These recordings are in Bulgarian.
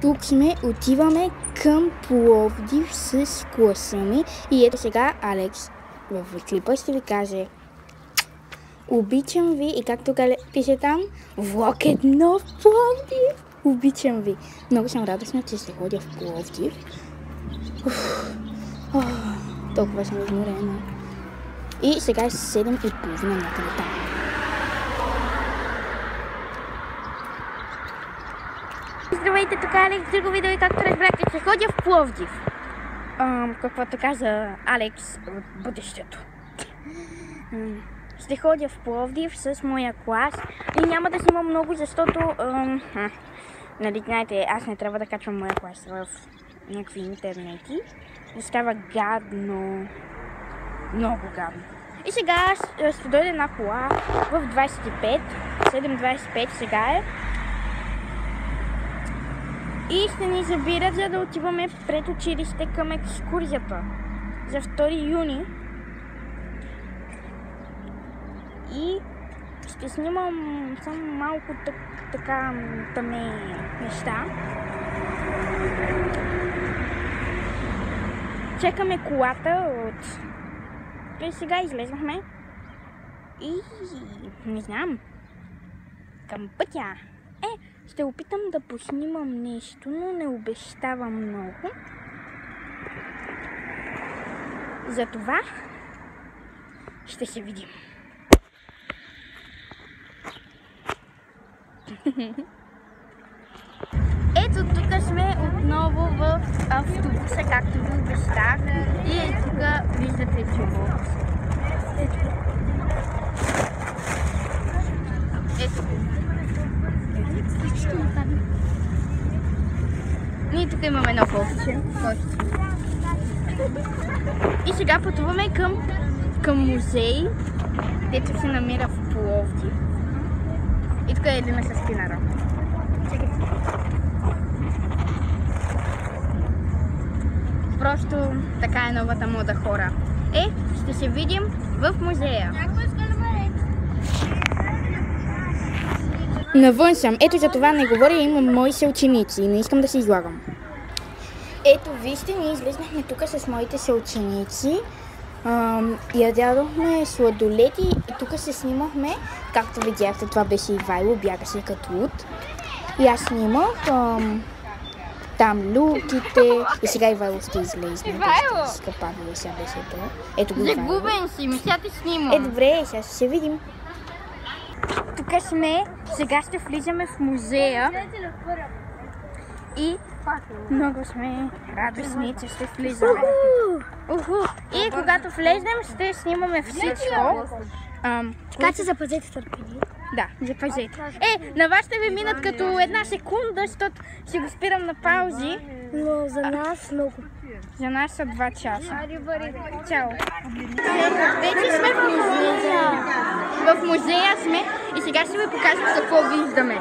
Тук сме, отиваме към Пловдив с класа ми. И ето сега Алекс в клипа ще ви каже: обичам ви, и както пише там, влог 1 в Пловдив. Обичам ви. Много съм радостна, че ще ходя в Пловдив. Толкова съм изморена. И сега е 7:30 някъде там. Здравейте, тук Алекс, друго видео, и както разбрахте, ще ходя в Пловдив. Каквото каза Алекс от бъдещето. Ще ходя в Пловдив с моя клас и няма да снимам много, защото нали знаете, аз не трябва да качвам моя клас в някакви интернети. И става гадно. Много гадно. И сега ще дойде една кола в 25, 7:25 сега е. И ще ни забират, за да отиваме пред училище към екскурзията за 2 юни. И ще снимам само малко така тъмни неща. Чекаме колата от... И сега излезнахме. И не знам. Към пътя. Ще опитам да поснимам нещо, но не обещавам много. Затова ще се видим. Ето тук сме отново в автобуса, както ви обещах. И тук виждате чувак. Ето. Ние тук имаме едно кофче. И сега пътуваме към музей, дето се намира в Пловдив. И тук е Елина с спинара. Просто така е новата мода, хора. Ще се видим в музея. Навън съм. Ето за това не говоря, имам мои съученици. Не искам да се излагам. Ето вижте, ние излезнахме тук с моите съученици. Ядядохме сладоледи и тук се снимахме. Както видяхте, това беше Ивайло, бягаше като луд. И аз снимах там люките. И сега Ивайло ще излезне. Ивайло! Скъпавило сега беше това. Ето го Ивайло. Загубен си, сега те снимам. Добре, сега ще се видим. Тук сме, сега ще влизаме в музея и много сме радостни, че ще влизаме. И когато влезнем, ще снимаме всичко. Така че запазете търпение. Да, запазете. На вас ще ви минат като 1 секунда, защото ще го спирам на паузи. Но за нас много. За нас са 2 часа. Чао. Вече сме в музея. В музея сме и сега ще ви покажем какво виждаме.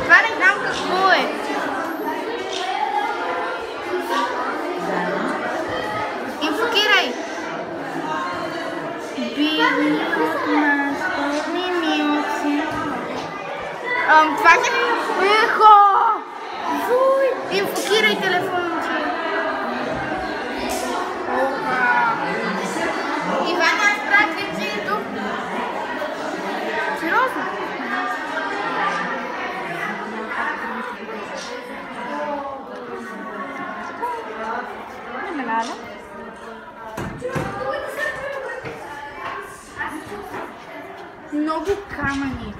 Това не знам какво е. Инфокирай! Били настолни милци. Това е... Ехо! Инфокирай телефона ти. Иван, аз правя крепчето. Сериозно? Много камъни.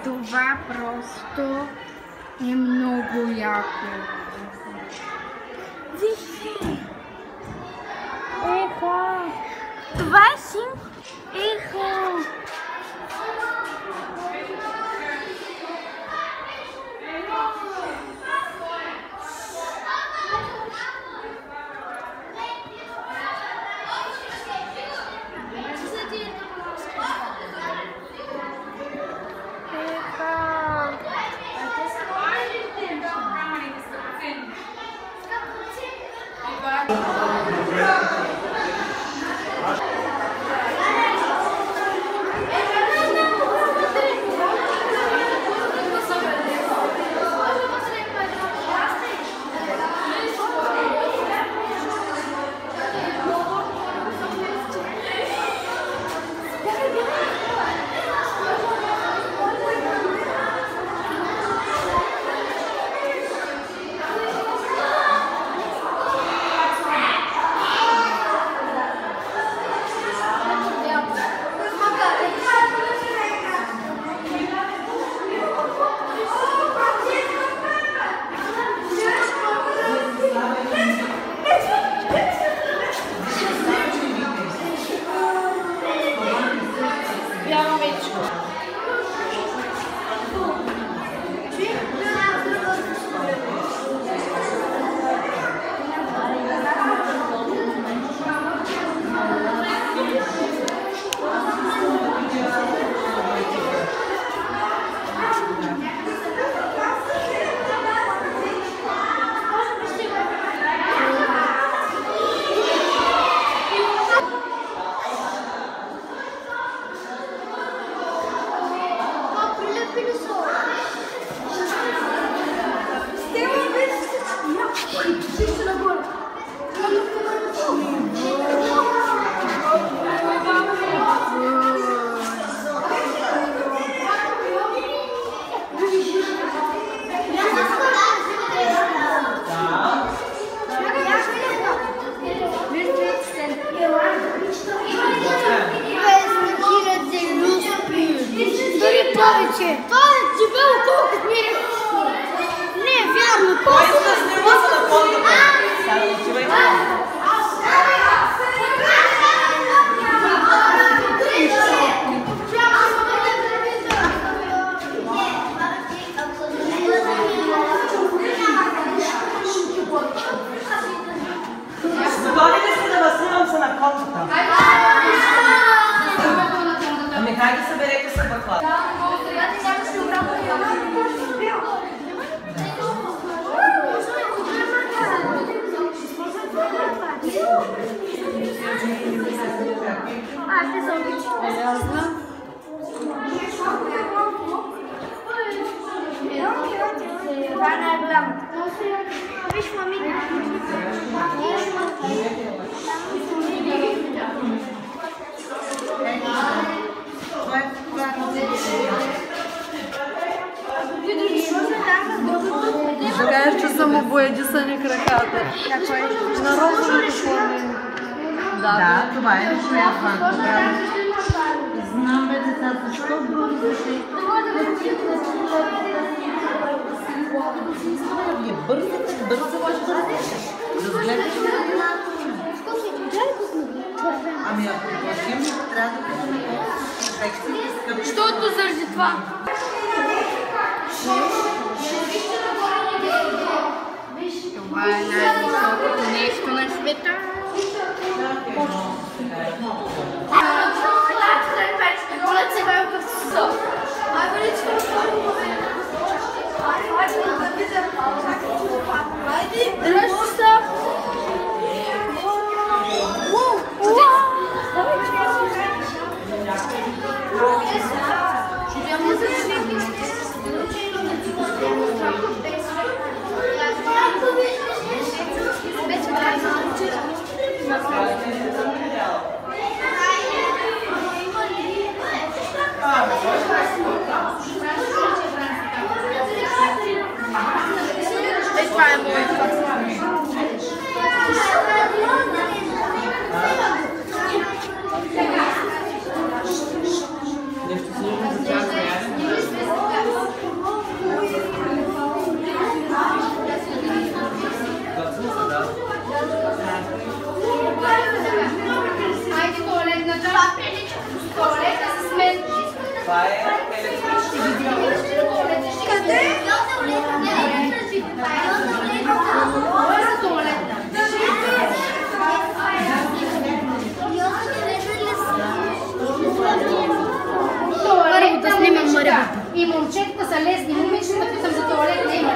Това просто е много яко. Вижте! Ехо! Това е син! Ехо! Повече! Това е дебело колко мири! Не, вярно! Колко да снима се на фондата? Сега отивай там. Готови ли сте да възснимам се на фондата? Ами хайде съберете се баклад. Аз не съм обичала. Ясно. Това е най-голямото. Виж, мами. Да кажеш, че съм обоядисани краката. На розовото форми. Да, това е шляпа. Знам бе, деца, защо бързате? Вие бързате. Разгледаш ли? Ами ако платим, трябва да бъдем по-скъпи. Защото заради това. Това е най-високото нещо на света. Да. И момчетата са лесни, момичета питам за туалет не има.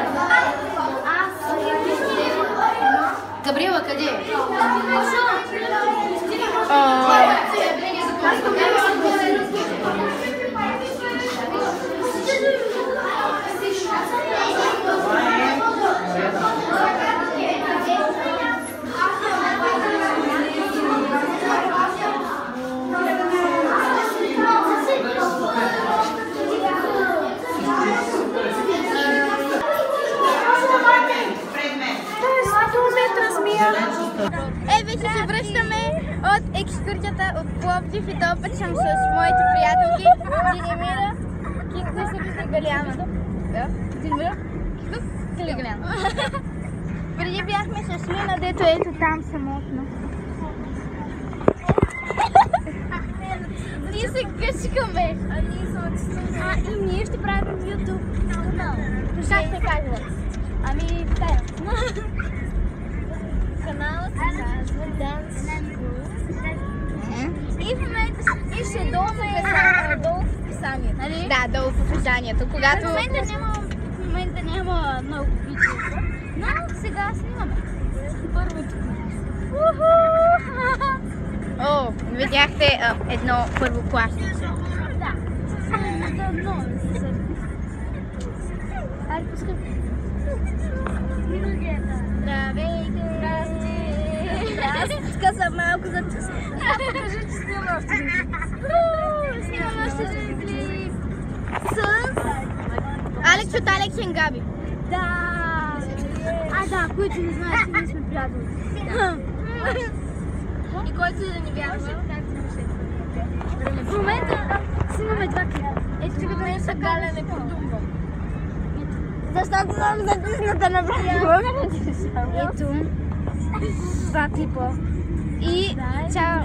Габриела, къде е? Вече се връщаме от екскурзията от Пловдив и този път съм с моите приятелки Динемира, Кинко и Сърбица Галяна. Да? Динемира? Кинко? Галяна. Преди бяхме с Мина, дето ето там самотно. Ние се къчкаме. И ние ще правим YouTube канал. Как се казва? Ами, тая. Каналът се казва Dance Group. И в момента ще долу в описанието. Нали? Да, долу в описанието. Когато... В момента няма много видео, но сега снимаме. Първото. О, видяхте едно първокласница. Да. Много да се Айде, пускай. Здравейте! Аз казвам малко за чест. Покажи, че снимам още един. Снимам още един клип. С... Алекс от Алекс и Габи. Да! Да, които не знаят, че ние сме приятели. И който да ни вярва. В момента снимаме два клипа. Ето тук да не са галяне по думба. Защото съм затисната направила. Ето. Два клипа. И чао.